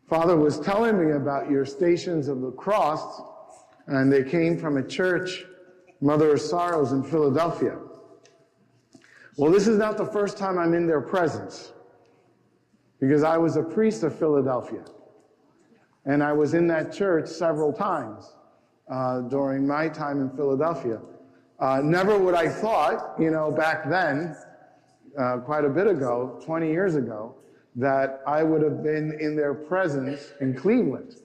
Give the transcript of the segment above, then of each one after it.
Father was telling me about your Stations of the Cross, and they came from a church, Mother of Sorrows in Philadelphia. Well, this is not the first time I'm in their presence, because I was a priest of Philadelphia, and I was in that church several times during my time in Philadelphia. Never would I thought, back then, quite a bit ago, 20 years ago, that I would have been in their presence in Cleveland.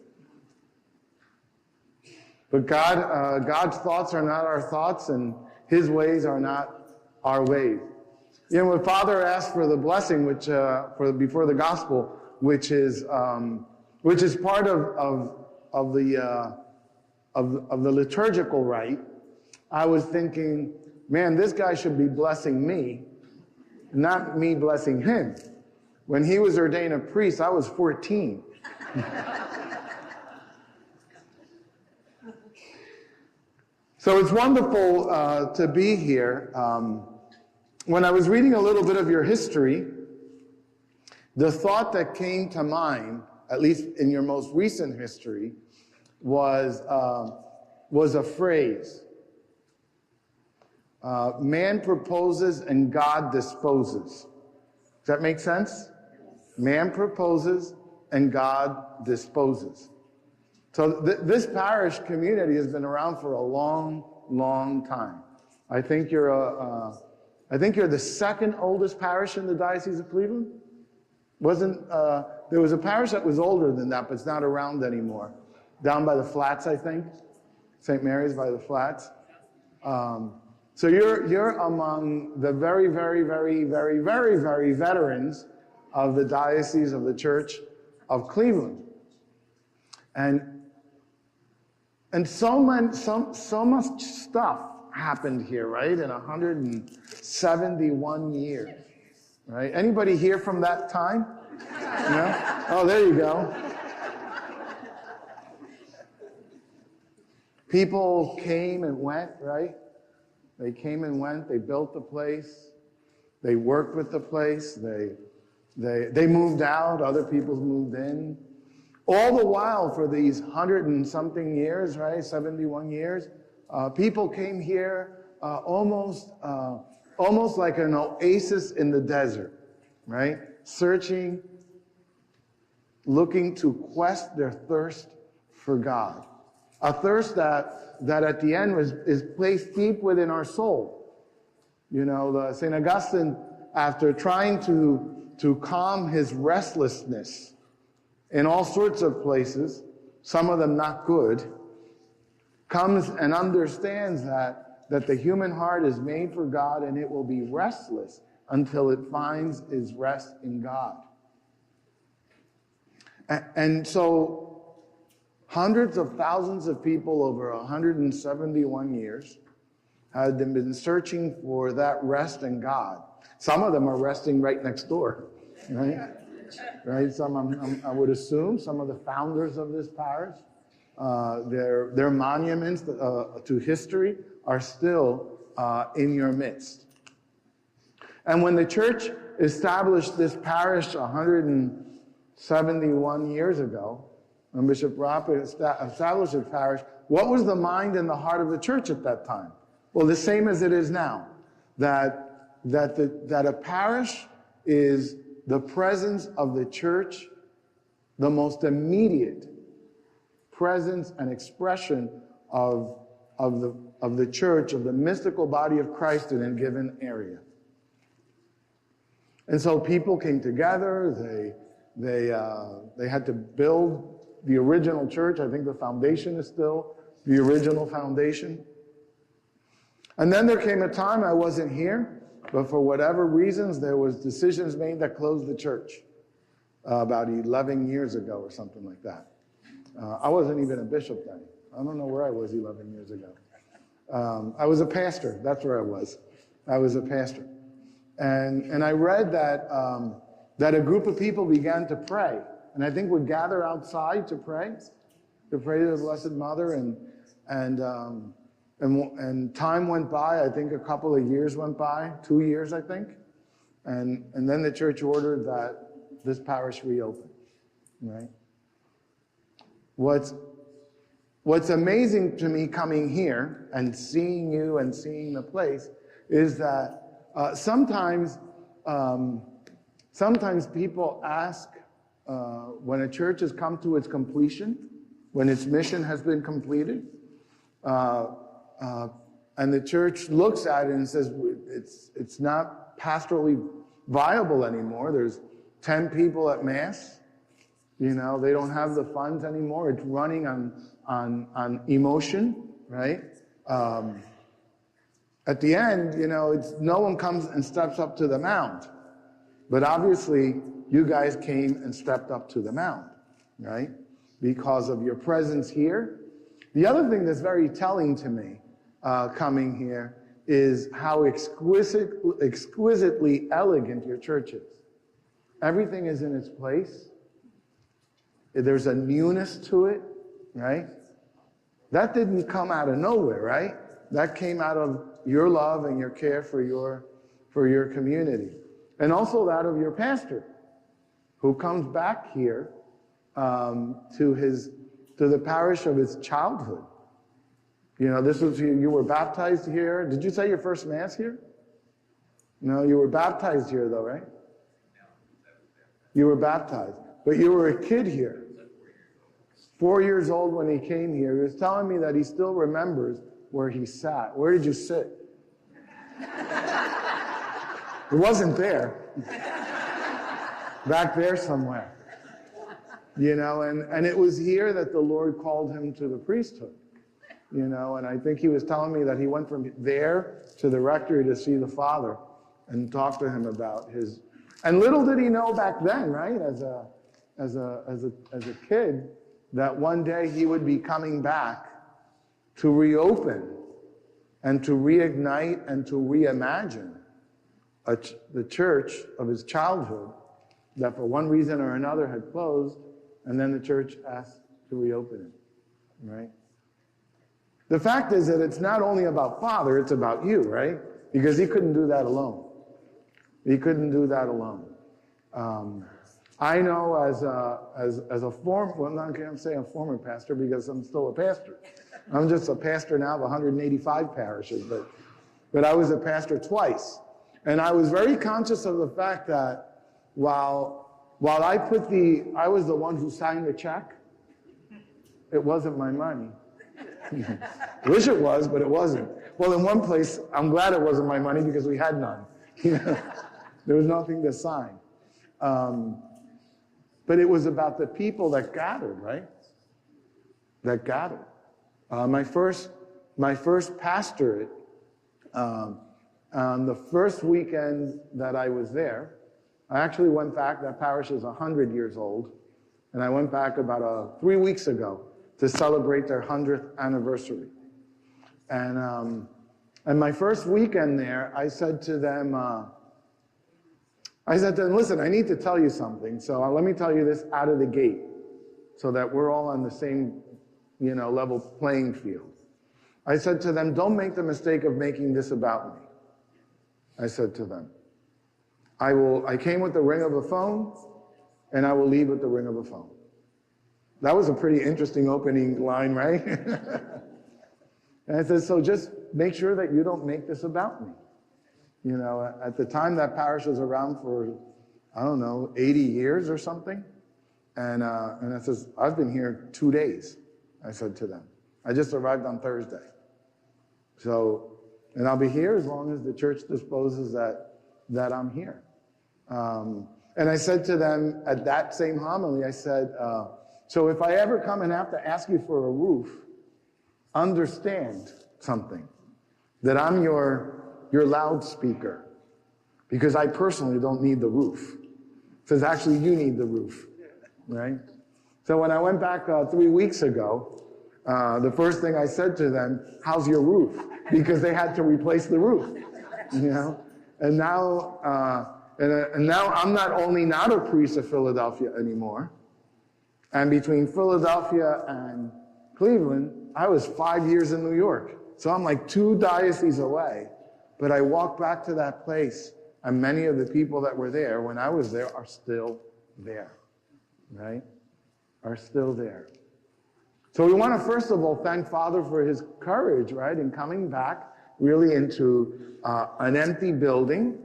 But God's thoughts are not our thoughts, and His ways are not our ways. When Father asked for the blessing, which before the gospel, which is part of the liturgical rite, I was thinking, man, this guy should be blessing me, not me blessing him. When he was ordained a priest, I was 14. So it's wonderful to be here. When I was reading a little bit of your history, the thought that came to mind, at least in your most recent history, was a phrase. Man proposes and God disposes. Does that make sense? Man proposes and God disposes. So this parish community has been around for a long, long time. I think you're the second oldest parish in the Diocese of Cleveland. There was a parish that was older than that, but it's not around anymore. Down by the Flats, I think. St. Mary's by the Flats. So you're among the very, very, very, very, very, very veterans of the Diocese of the Church of Cleveland. And so much stuff happened here, right? In 171 years, right? Anybody here from that time? Yeah? Oh, there you go. People came and went, right? They came and went. They built the place. They worked with the place. They moved out. Other people moved in. All the while, for these 100 and something years, right, 71 years, people came here almost like an oasis in the desert, right? Searching, looking to quest their thirst for God. A thirst that at the end is placed deep within our soul. St. Augustine, after trying to calm his restlessness in all sorts of places, some of them not good, comes and understands that the human heart is made for God, and it will be restless until it finds its rest in God. And so hundreds of thousands of people over 171 years had been searching for that rest in God. Some of them are resting right next door, right? Right? I would assume, some of the founders of this parish, their monuments to history are still in your midst. And when the church established this parish 171 years ago, when Bishop Rappa established the parish, what was the mind and the heart of the church at that time? Well, the same as it is now, that a parish is the presence of the church, the most immediate presence and expression of the church, of the mystical body of Christ in a given area. And so people came together. They had to build the original church. I think the foundation is still the original foundation. And then there came a time, I wasn't here, but for whatever reasons, there was decisions made that closed the church about 11 years ago or something like that. I wasn't even a bishop then. I don't know where I was 11 years ago. I was a pastor. That's where I was. I was a pastor. And I read that a group of people began to pray. And I think would gather outside to pray to the Blessed Mother. And time went by. I think a couple of years went by, 2 years, I think. And then the church ordered that this parish reopen, right? What's amazing to me coming here and seeing you and seeing the place is that sometimes people ask when a church has come to its completion, when its mission has been completed, and the church looks at it and says it's not pastorally viable anymore. There's 10 people at Mass. You know, they don't have the funds anymore. It's running on emotion, right? At the end, you know, no one comes and steps up to the mount. But obviously, you guys came and stepped up to the mount, right? Because of your presence here. The other thing that's very telling to me coming here is how exquisitely elegant your church is. Everything is in its place. There's a newness to it, right? That didn't come out of nowhere, right? That came out of your love and your care for your community. And also that of your pastor, who comes back here to the parish of his childhood. You know, you were baptized here. Did you say your first Mass here? No, you were baptized here though, right? You were baptized. But you were a kid here. 4 years old when he came here. He was telling me that he still remembers where he sat. Where did you sit? It wasn't there. Back there somewhere. You know, and it was here that the Lord called him to the priesthood. You know, and I think he was telling me that he went from there to the rectory to see the Father and talk to him about his. And little did he know back then, right, as a kid, that one day he would be coming back to reopen and to reignite and to reimagine the church of his childhood that for one reason or another had closed, and then the church asked to reopen it, right? The fact is that it's not only about Father, it's about you, right? Because he couldn't do that alone. He couldn't do that alone. I know as a former, well, I'm not going to say a former pastor because I'm still a pastor. I'm just a pastor now of 185 parishes, but I was a pastor twice. And I was very conscious of the fact that while I was the one who signed the check, it wasn't my money. I wish it was, but it wasn't. Well, in one place, I'm glad it wasn't my money because we had none. You know, there was nothing to sign. But it was about the people that gathered, right? That gathered. My first pastorate, on the first weekend that I was there, I actually went back. That parish is 100 years old, and I went back about 3 weeks ago to celebrate their 100th anniversary. And my first weekend there, I said to them, listen, I need to tell you something. So let me tell you this out of the gate so that we're all on the same, you know, level playing field. I said to them, don't make the mistake of making this about me. I said to them, I came with the ring of a phone, and I will leave with the ring of a phone. That was a pretty interesting opening line, right? And I said, so just make sure that you don't make this about me. You know, at the time that parish was around for, I don't know, 80 years or something. And I says, I've been here 2 days, I said to them. I just arrived on Thursday. So, and I'll be here as long as the church disposes that I'm here. And I said to them at that same homily, I said, so if I ever come and have to ask you for a roof, understand something, that I'm your loudspeaker, because I personally don't need the roof. It says, actually, you need the roof, right? So when I went back 3 weeks ago, the first thing I said to them, how's your roof? Because they had to replace the roof, you know? And now I'm not only not a priest of Philadelphia anymore, and between Philadelphia and Cleveland, I was 5 years in New York. So I'm like 2 dioceses away. But I walk back to that place, and many of the people that were there when I was there are still there, right? Are still there. So we want to first of all thank Father for his courage, right, in coming back really into an empty building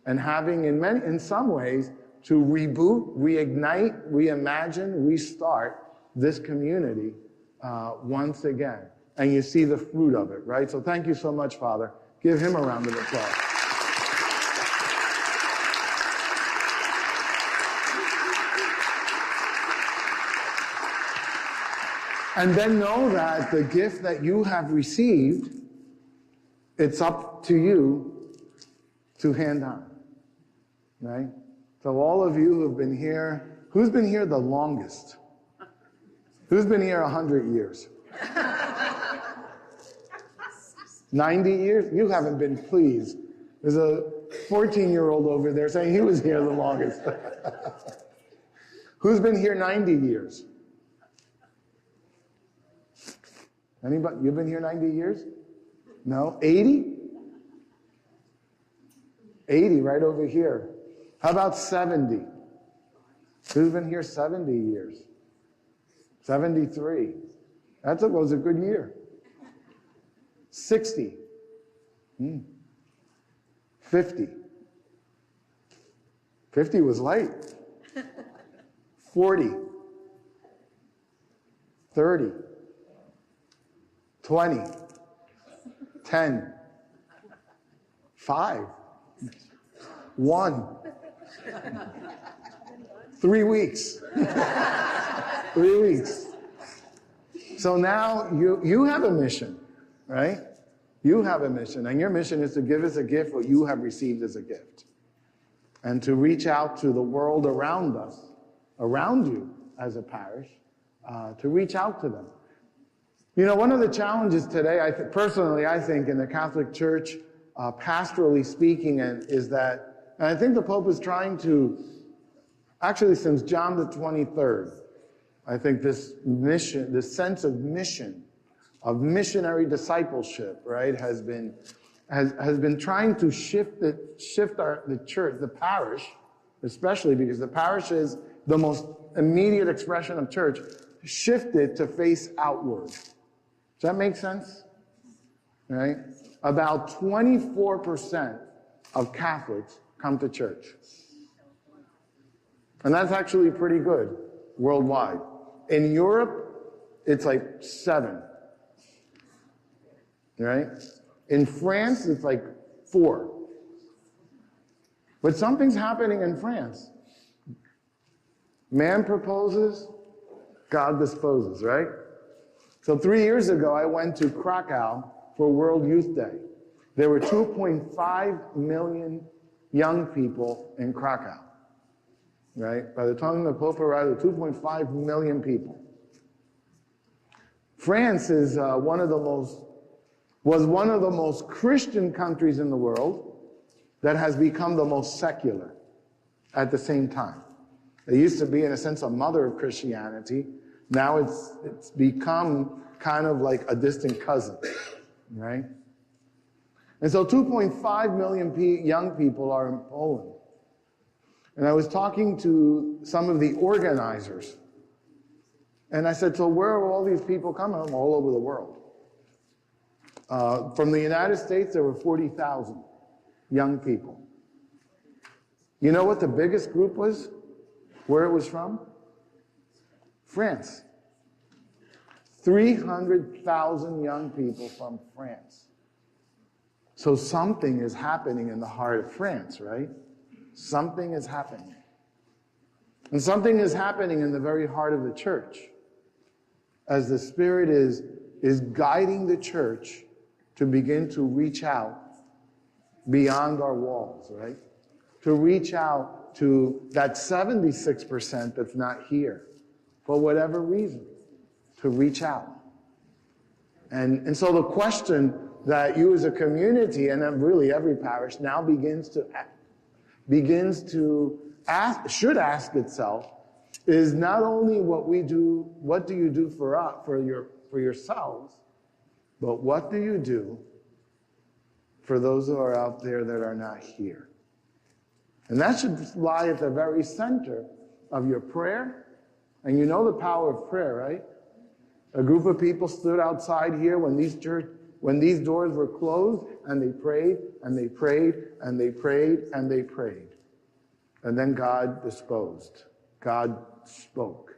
and having in some ways to reboot, reignite, reimagine, restart this community once again. And you see the fruit of it, right? So thank you so much, Father. Give him a round of applause. And then know that the gift that you have received, it's up to you to hand on, right? So all of you who've been here, who's been here the longest? Who's been here 100 years? 90 years? You haven't been pleased. There's a 14-year-old over there saying he was here the longest. Who's been here 90 years? Anybody? You've been here 90 years? No? 80? 80 right over here. How about 70? Who's been here 70 years? 73. That was a good year. 60. 50. 50 was light. 40. 30. 20. 10. 5. 1. 3 weeks. 3 weeks. So now you have a mission, right? You have a mission, and your mission is to give us a gift what you have received as a gift. And to reach out to the world around us, around you as a parish, to reach out to them. You know, one of the challenges today, personally, I think, in the Catholic Church, pastorally speaking, is that, and I think the Pope is trying to, actually since John the 23rd, I think this mission, this sense of mission, of missionary discipleship, right, has been trying to shift the church, the parish, especially because the parish is the most immediate expression of church, shift it to face outward. Does that make sense? Right? About 24% of Catholics come to church. And that's actually pretty good worldwide. In Europe, it's like 7. Right? In France, it's like 4. But something's happening in France. Man proposes, God disposes, right? So 3 years ago, I went to Krakow for World Youth Day. There were 2.5 million young people in Krakow, right? By the time the Pope arrived, 2.5 million people. France is one of the most Christian countries in the world that has become the most secular at the same time. It used to be, in a sense, a mother of Christianity. Now it's become kind of like a distant cousin, right? And so 2.5 million young people are in Poland. And I was talking to some of the organizers. And I said, so where are all these people coming from? All over the world. From the United States, there were 40,000 young people. You know what the biggest group was? Where it was from? France. 300,000 young people from France. So something is happening in the heart of France, right? Something is happening. And something is happening in the very heart of the church as the Spirit is guiding the church to begin to reach out beyond our walls, right? To reach out to that 76% that's not here for whatever reason, to reach out. And so the question that you as a community, and then really every parish now should ask itself, is not only what do you do for yourselves, but what do you do for those who are out there that are not here? And that should lie at the very center of your prayer. And you know the power of prayer, right? A group of people stood outside here when these doors were closed, and they prayed, and they prayed, and they prayed, and they prayed. And then God disposed. God spoke.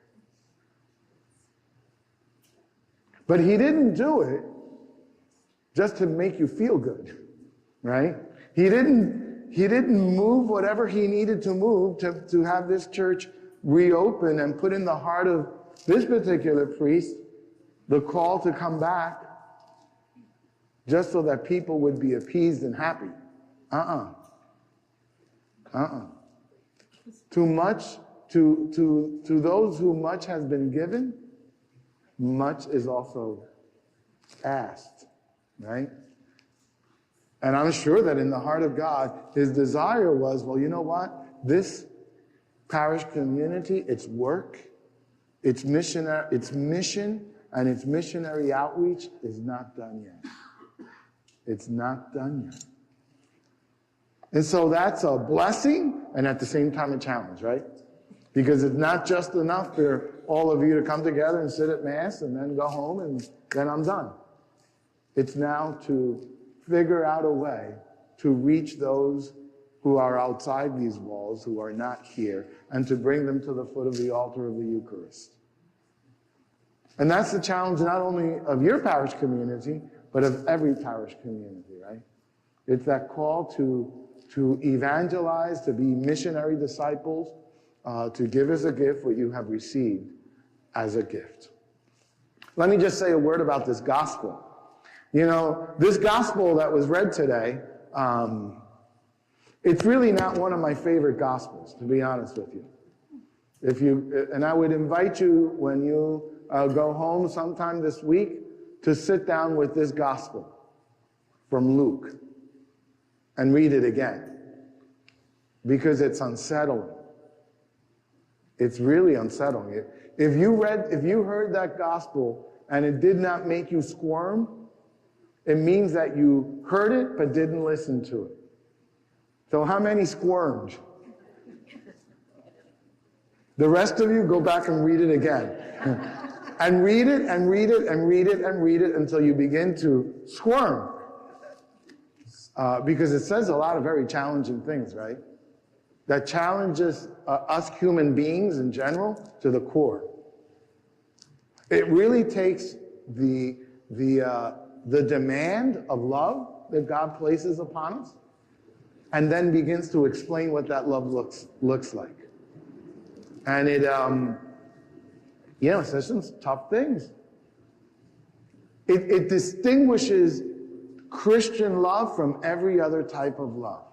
But he didn't do it just to make you feel good, right? He didn't move whatever he needed to move to have this church reopen and put in the heart of this particular priest the call to come back just so that people would be appeased and happy. Too much, to those who much has been given, much is also asked, right? And I'm sure that in the heart of God, his desire was, well, you know what? This parish community, its work, its mission, and its missionary outreach is not done yet. It's not done yet. And so that's a blessing and at the same time a challenge, right? Because it's not just enough for all of you to come together and sit at Mass and then go home and then I'm done. It's now to figure out a way to reach those who are outside these walls, who are not here, and to bring them to the foot of the altar of the Eucharist. And that's the challenge not only of your parish community, but of every parish community, right? It's that call to evangelize, to be missionary disciples, to give as a gift what you have received as a gift. Let me just say a word about this gospel. You know, this gospel that was read today, it's really not one of my favorite gospels, to be honest with you. And I would invite you, when you go home sometime this week, to sit down with this gospel from Luke and read it again, because it's unsettling. It's really unsettling. If you heard that gospel and it did not make you squirm, it means that you heard it but didn't listen to it. So how many squirmed? The rest of you, go back and read it again. And read it, and read it, and read it, and read it until you begin to squirm. Because it says a lot of very challenging things, right? That challenges us human beings in general to the core. It really takes the demand of love that God places upon us, and then begins to explain what that love looks like. And it says some tough things. It distinguishes Christian love from every other type of love.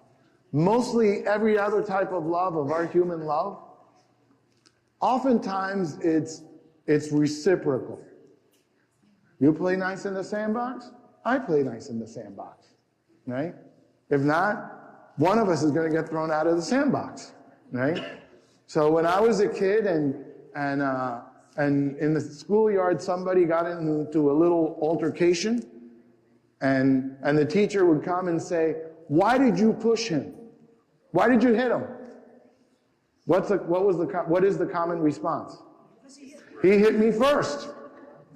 Mostly every other type of love, of our human love, oftentimes it's reciprocal. You play nice in the sandbox, I play nice in the sandbox, right? If not, one of us is going to get thrown out of the sandbox, right? So when I was a kid and in the schoolyard somebody got into a little altercation, and the teacher would come and say, "Why did you push him? Why did you hit him?" What is the common response? He hit me first.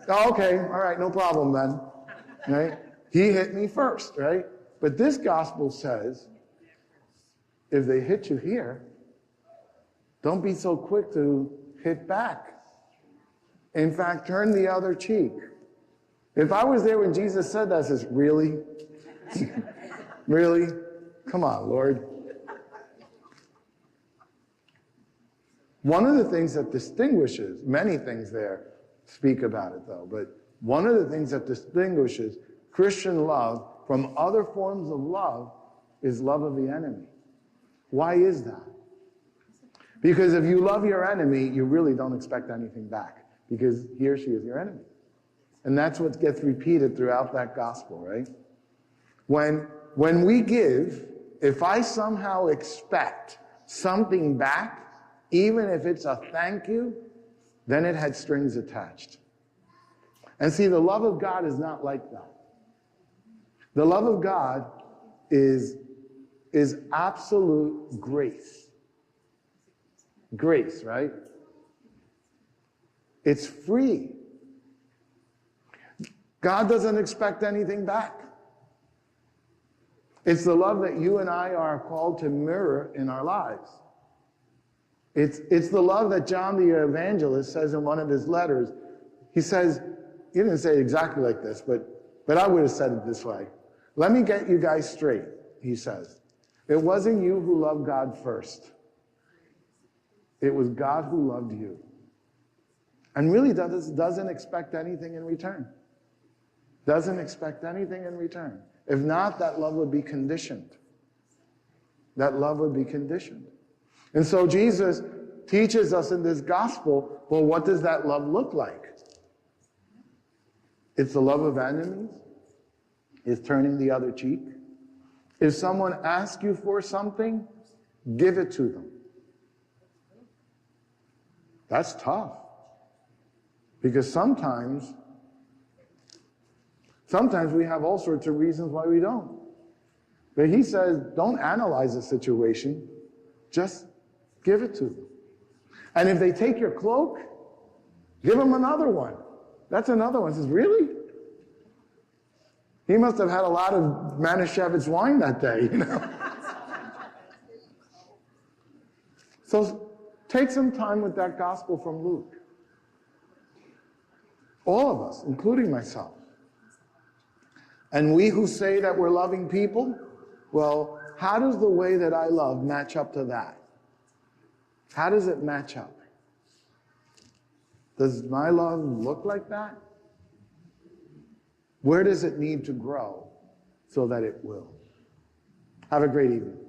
Oh, okay, all right, no problem then. Right? He hit me first, right? But this gospel says, if they hit you here, don't be so quick to hit back. In fact, turn the other cheek. If I was there when Jesus said that, I says, really? Really? Come on, Lord. One of the things that distinguishes, many things there speak about it though, but one of the things that distinguishes Christian love from other forms of love is love of the enemy. Why is that? Because if you love your enemy, you really don't expect anything back, because he or she is your enemy. And that's what gets repeated throughout that gospel, right? When we give, if I somehow expect something back, even if it's a thank you, then it had strings attached. And see, the love of God is not like that. The love of God is absolute grace. Grace, right? It's free. God doesn't expect anything back. It's the love that you and I are called to mirror in our lives. It's the love that John the evangelist says in one of his letters. He says, he didn't say it exactly like this, but I would have said it this way. Let me get you guys straight, he says. It wasn't you who loved God first. It was God who loved you. And really doesn't expect anything in return. Doesn't expect anything in return. If not, that love would be conditioned. That love would be conditioned. And so Jesus teaches us in this gospel, well, what does that love look like? It's the love of enemies. It's turning the other cheek. If someone asks you for something, give it to them. That's tough. Because sometimes we have all sorts of reasons why we don't. But he says, don't analyze the situation. Just give it to them. And if they take your cloak, give them another one. That's another one. He says, really? He must have had a lot of Manischewitz wine that day, you know. So take some time with that gospel from Luke. All of us, including myself. And we who say that we're loving people, well, how does the way that I love match up to that? How does it match up? Does my love look like that? Where does it need to grow so that it will? Have a great evening.